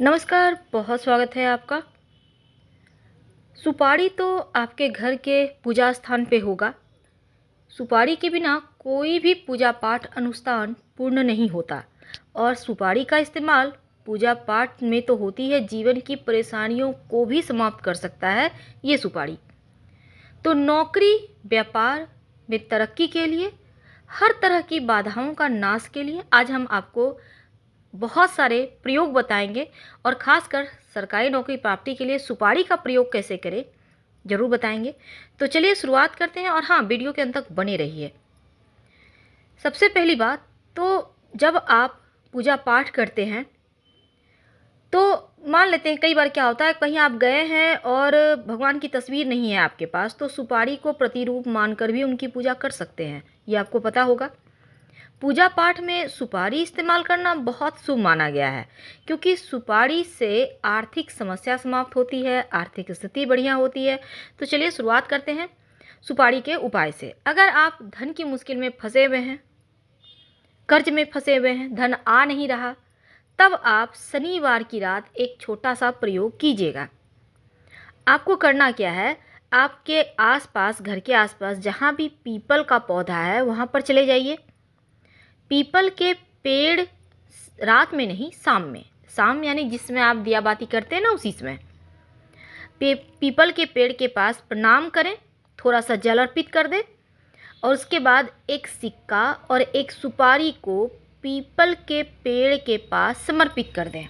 नमस्कार, बहुत स्वागत है आपका। सुपारी तो आपके घर के पूजा स्थान पे होगा। सुपारी के बिना कोई भी पूजा पाठ अनुष्ठान पूर्ण नहीं होता और सुपारी का इस्तेमाल पूजा पाठ में तो होती है, जीवन की परेशानियों को भी समाप्त कर सकता है ये सुपारी। तो नौकरी, व्यापार में तरक्की के लिए, हर तरह की बाधाओं का नाश के लिए आज हम आपको बहुत सारे प्रयोग बताएंगे और ख़ासकर सरकारी नौकरी प्राप्ति के लिए सुपारी का प्रयोग कैसे करें ज़रूर बताएंगे। तो चलिए शुरुआत करते हैं और हाँ, वीडियो के अंत तक बने रहिए। सबसे पहली बात तो जब आप पूजा पाठ करते हैं तो मान लेते हैं कई बार क्या होता है, कहीं आप गए हैं और भगवान की तस्वीर नहीं है आपके पास, तो सुपारी को प्रतिरूप मानकर भी उनकी पूजा कर सकते हैं, ये आपको पता होगा। पूजा पाठ में सुपारी इस्तेमाल करना बहुत शुभ माना गया है क्योंकि सुपारी से आर्थिक समस्या समाप्त होती है, आर्थिक स्थिति बढ़िया होती है। तो चलिए शुरुआत करते हैं सुपारी के उपाय से। अगर आप धन की मुश्किल में फंसे हुए हैं, कर्ज में फंसे हुए हैं, धन आ नहीं रहा, तब आप शनिवार की रात एक छोटा सा प्रयोग कीजिएगा। आपको करना क्या है, आपके आसपास, घर के आसपास जहाँ भी पीपल का पौधा है वहाँ पर चले जाइए। पीपल के पेड़ रात में नहीं, शाम में, शाम यानी जिसमें आप दिया बाती करते हैं ना, उसी समय पीपल के पेड़ के पास प्रणाम करें, थोड़ा सा जल अर्पित कर दें और उसके बाद एक सिक्का और एक सुपारी को पीपल के पेड़ के पास समर्पित कर दें।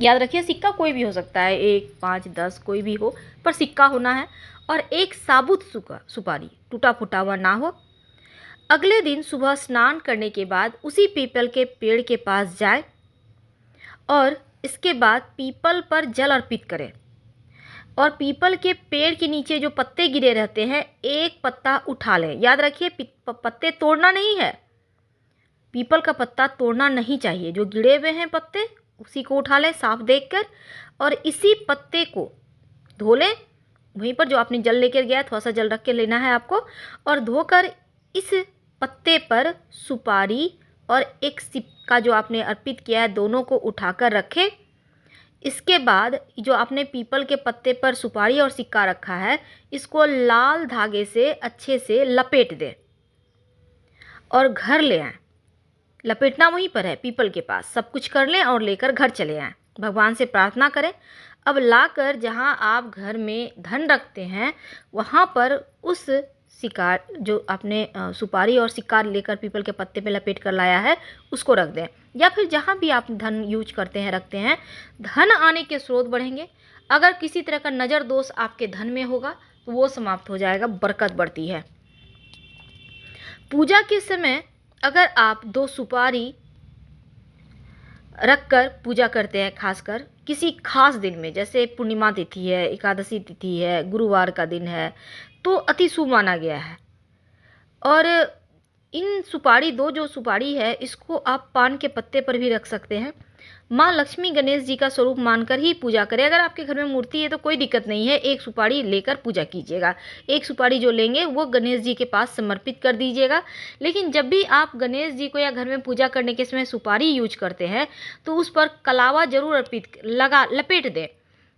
याद रखिए, सिक्का कोई भी हो सकता है, 1, 5, 10 कोई भी हो, पर सिक्का होना है। और एक साबुत सुपारी, टूटा फूटा हुआ ना हो। अगले दिन सुबह स्नान करने के बाद उसी पीपल के पेड़ के पास जाए और इसके बाद पीपल पर जल अर्पित करें और पीपल के पेड़ के नीचे जो पत्ते गिरे रहते हैं, एक पत्ता उठा लें। याद रखिए, पत्ते तोड़ना नहीं है, पीपल का पत्ता तोड़ना नहीं चाहिए। जो गिरे हुए हैं पत्ते उसी को उठा लें साफ देखकर और इसी पत्ते को धो लें। वहीं पर जो आपने जल लेकर गया, थोड़ा सा जल रख के लेना है आपको और धोकर इस पत्ते पर सुपारी और एक सिक्का जो आपने अर्पित किया है, दोनों को उठाकर रखें। इसके बाद जो आपने पीपल के पत्ते पर सुपारी और सिक्का रखा है, इसको लाल धागे से अच्छे से लपेट दें और घर ले आएं। लपेटना वहीं पर है, पीपल के पास। सब कुछ कर लें और लेकर घर चले आएं। भगवान से प्रार्थना करें। अब लाकर जहां आप घर में धन रखते हैं, वहां पर उस शिकार जो आपने सुपारी और सिक्का लेकर पीपल के पत्ते पे लपेट कर लाया है, उसको रख दें। या फिर जहां भी आप धन यूज करते हैं, रखते हैं, धन आने के स्रोत बढ़ेंगे। अगर किसी तरह का नज़र दोष आपके धन में होगा तो वो समाप्त हो जाएगा, बरकत बढ़ती है। पूजा के समय अगर आप 2 सुपारी रखकर पूजा करते हैं, खासकर किसी खास दिन में, जैसे पूर्णिमा तिथि है, एकादशी तिथि है, गुरुवार का दिन है, तो अति शुभ माना गया है। और इन सुपारी, 2 जो सुपारी है, इसको आप पान के पत्ते पर भी रख सकते हैं। माँ लक्ष्मी गणेश जी का स्वरूप मानकर ही पूजा करें। अगर आपके घर में मूर्ति है तो कोई दिक्कत नहीं है, एक सुपारी लेकर पूजा कीजिएगा। एक सुपारी जो लेंगे वो गणेश जी के पास समर्पित कर दीजिएगा। लेकिन जब भी आप गणेश जी को या घर में पूजा करने के समय सुपारी यूज करते हैं तो उस पर कलावा जरूर अर्पित लपेट दें,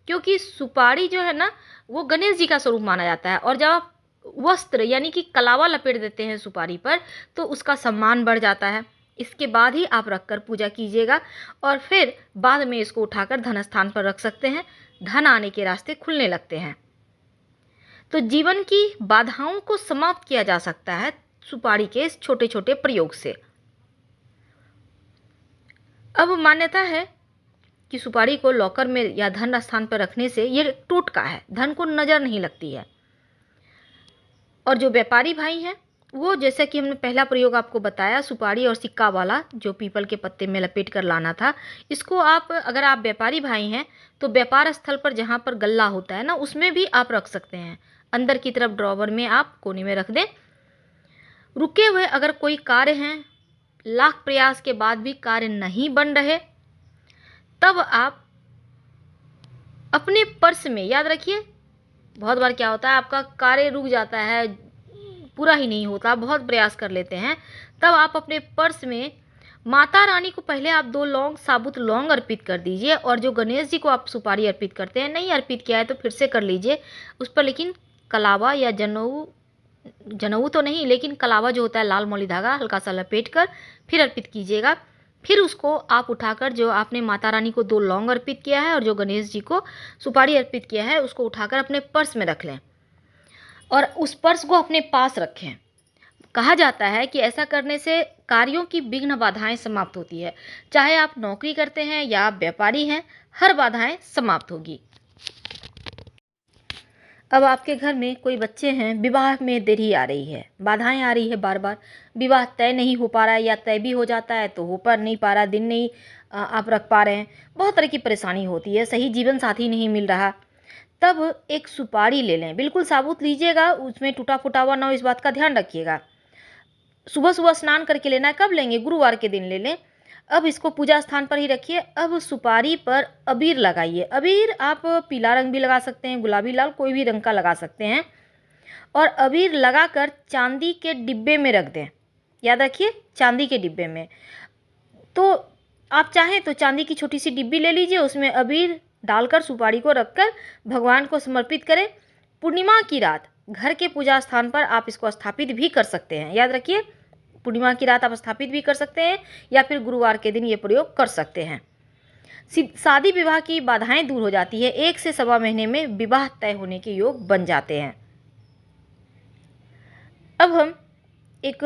क्योंकि सुपारी जो है ना, वो गणेश जी का स्वरूप माना जाता है। और जब आप वस्त्र यानी कि कलावा लपेट देते हैं सुपारी पर, तो उसका सम्मान बढ़ जाता है। इसके बाद ही आप रखकर पूजा कीजिएगा और फिर बाद में इसको उठाकर धन स्थान पर रख सकते हैं। धन आने के रास्ते खुलने लगते हैं। तो जीवन की बाधाओं को समाप्त किया जा सकता है सुपारी के इस छोटे छोटे प्रयोग से। अब मान्यता है कि सुपारी को लॉकर में या धन स्थान पर रखने से ये टोटका है, धन को नजर नहीं लगती है। और जो व्यापारी भाई हैं, वो जैसा कि हमने पहला प्रयोग आपको बताया, सुपारी और सिक्का वाला जो पीपल के पत्ते में लपेट कर लाना था, इसको आप, अगर आप व्यापारी भाई हैं तो व्यापार स्थल पर जहाँ पर गल्ला होता है ना, उसमें भी आप रख सकते हैं। अंदर की तरफ ड्रॉवर में आप कोने में रख दें। रुके हुए अगर कोई कार्य हैं, लाख प्रयास के बाद भी कार्य नहीं बन रहे, तब आप अपने पर्स में, याद रखिए, बहुत बार क्या होता है, आपका कार्य रुक जाता है, पूरा ही नहीं होता, बहुत प्रयास कर लेते हैं, तब आप अपने पर्स में माता रानी को पहले आप 2 लौंग, साबुत लौंग अर्पित कर दीजिए, और जो गणेश जी को आप सुपारी अर्पित करते हैं, नहीं अर्पित किया है तो फिर से कर लीजिए। उस पर लेकिन कलावा या जनेऊ, जनेऊ तो नहीं लेकिन कलावा जो होता है लाल मौली धागा हल्का सा लपेट कर फिर अर्पित कीजिएगा। फिर उसको आप उठाकर, जो आपने माता रानी को 2 लौंग अर्पित किया है और जो गणेश जी को सुपारी अर्पित किया है, उसको उठाकर अपने पर्स में रख लें और उस पर्स को अपने पास रखें। कहा जाता है कि ऐसा करने से कार्यों की विघ्न बाधाएं समाप्त होती है। चाहे आप नौकरी करते हैं या आप व्यापारी हैं, हर बाधाएं समाप्त होगी। अब आपके घर में कोई बच्चे हैं, विवाह में देरी आ रही है, बाधाएं आ रही है, बार बार विवाह तय नहीं हो पा रहा है, या तय भी हो जाता है तो हो पर नहीं पा रहा, दिन नहीं आप रख पा रहे हैं, बहुत तरह की परेशानी होती है, सही जीवन साथी नहीं मिल रहा। तब एक सुपारी ले लें, बिल्कुल साबुत लीजिएगा, उसमें टूटा फूटा हुआ ना हो, इस बात का ध्यान रखिएगा। सुबह सुबह स्नान करके लेना है। कब लेंगे? गुरुवार के दिन ले लें। अब इसको पूजा स्थान पर ही रखिए। अब सुपारी पर अबीर लगाइए। अबीर आप पीला रंग भी लगा सकते हैं, गुलाबी, लाल, कोई भी रंग का लगा सकते हैं। और अबीर लगाकर चांदी के डिब्बे में रख दें। याद रखिए, चांदी के डिब्बे में। तो आप चाहें तो चांदी की छोटी सी डिब्बी ले लीजिए, उसमें अबीर डालकर सुपारी को रखकर भगवान को समर्पित करें। पूर्णिमा की रात घर के पूजा स्थान पर आप इसको स्थापित भी कर सकते हैं। याद रखिए, पूर्णिमा की रात आप स्थापित भी कर सकते हैं या फिर गुरुवार के दिन ये प्रयोग कर सकते हैं। शादी विवाह की बाधाएं दूर हो जाती है। 1 से सवा महीने में विवाह तय होने के योग बन जाते हैं। अब हम एक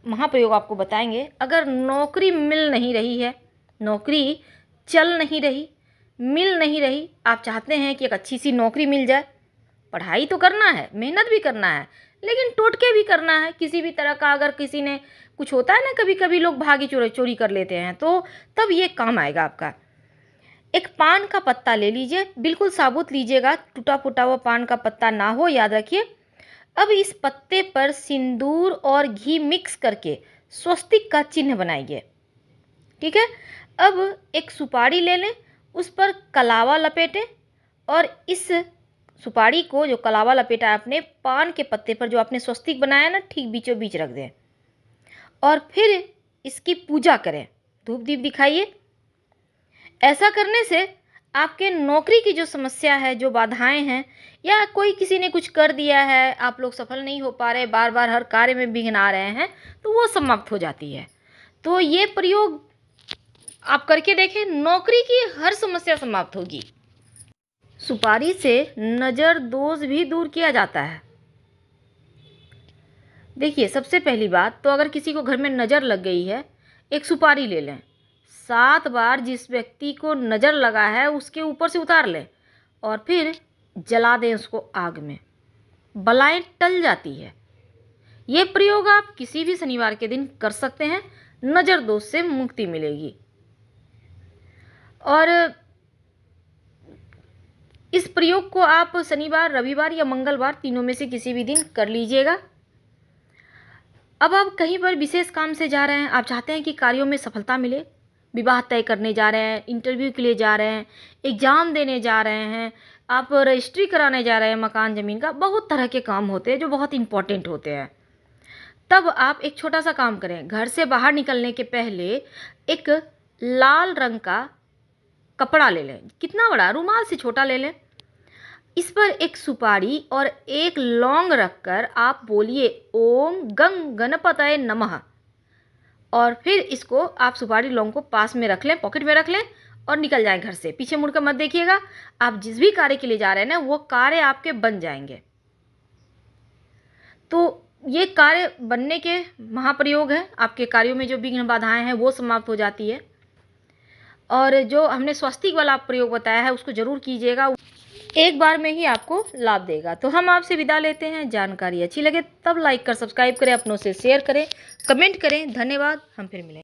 महाप्रयोग आपको बताएंगे। अगर नौकरी मिल नहीं रही है, नौकरी चल नहीं रही, मिल नहीं रही, आप चाहते हैं कि एक अच्छी सी नौकरी मिल जाए, पढ़ाई तो करना है, मेहनत भी करना है, लेकिन टोटके भी करना है किसी भी तरह का। अगर किसी ने कुछ होता है ना, कभी कभी लोग भागी चोरी कर लेते हैं, तो तब ये काम आएगा आपका। एक पान का पत्ता ले लीजिए, बिल्कुल साबुत लीजिएगा, टूटा फूटा हुआ पान का पत्ता ना हो, याद रखिए। अब इस पत्ते पर सिंदूर और घी मिक्स करके स्वस्तिक का चिन्ह बनाइए। ठीक है। अब एक सुपारी ले लें, उस पर कलावा लपेटें और इस सुपारी को, जो कलावा लपेटा है आपने, पान के पत्ते पर जो आपने स्वस्तिक बनाया ना, ठीक बीचों बीच रख दें और फिर इसकी पूजा करें। धूप दीप दिखाइए। ऐसा करने से आपके नौकरी की जो समस्या है, जो बाधाएं हैं, या कोई किसी ने कुछ कर दिया है, आप लोग सफल नहीं हो पा रहे, बार बार हर कार्य में विघ्न आ रहे हैं, तो वो समाप्त हो जाती है। तो ये प्रयोग आप करके देखें, नौकरी की हर समस्या समाप्त होगी। सुपारी से नज़र दोष भी दूर किया जाता है। देखिए, सबसे पहली बात तो अगर किसी को घर में नज़र लग गई है, एक सुपारी ले लें, 7 बार जिस व्यक्ति को नज़र लगा है उसके ऊपर से उतार लें और फिर जला दें उसको आग में। बलाएं टल जाती है। ये प्रयोग आप किसी भी शनिवार के दिन कर सकते हैं, नज़र दोष से मुक्ति मिलेगी। और इस प्रयोग को आप शनिवार, रविवार या मंगलवार, तीनों में से किसी भी दिन कर लीजिएगा। अब आप कहीं पर विशेष काम से जा रहे हैं, आप चाहते हैं कि कार्यों में सफलता मिले, विवाह तय करने जा रहे हैं, इंटरव्यू के लिए जा रहे हैं, एग्ज़ाम देने जा रहे हैं, आप रजिस्ट्री कराने जा रहे हैं मकान ज़मीन का, बहुत तरह के काम होते हैं जो बहुत इम्पोर्टेंट होते हैं। तब आप एक छोटा सा काम करें। घर से बाहर निकलने के पहले एक लाल रंग का कपड़ा ले लें, कितना बड़ा, रुमाल से छोटा ले लें। इस पर एक सुपारी और एक लौंग रखकर आप बोलिए ओम गंग गणपतये नमः, और फिर इसको आप सुपारी लौंग को पास में रख लें, पॉकेट में रख लें और निकल जाएं घर से। पीछे मुड़कर मत देखिएगा। आप जिस भी कार्य के लिए जा रहे हैं ना, वो कार्य आपके बन जाएंगे। तो ये कार्य बनने के महाप्रयोग है। आपके कार्यों में जो विघ्न बाधाएं हैं वो समाप्त हो जाती है। और जो हमने स्वस्तिक वाला प्रयोग बताया है उसको जरूर कीजिएगा, एक बार में ही आपको लाभ देगा। तो हम आपसे विदा लेते हैं। जानकारी अच्छी लगे तब लाइक कर सब्सक्राइब करें, अपनों से शेयर करें, कमेंट करें। धन्यवाद। हम फिर मिलेंगे।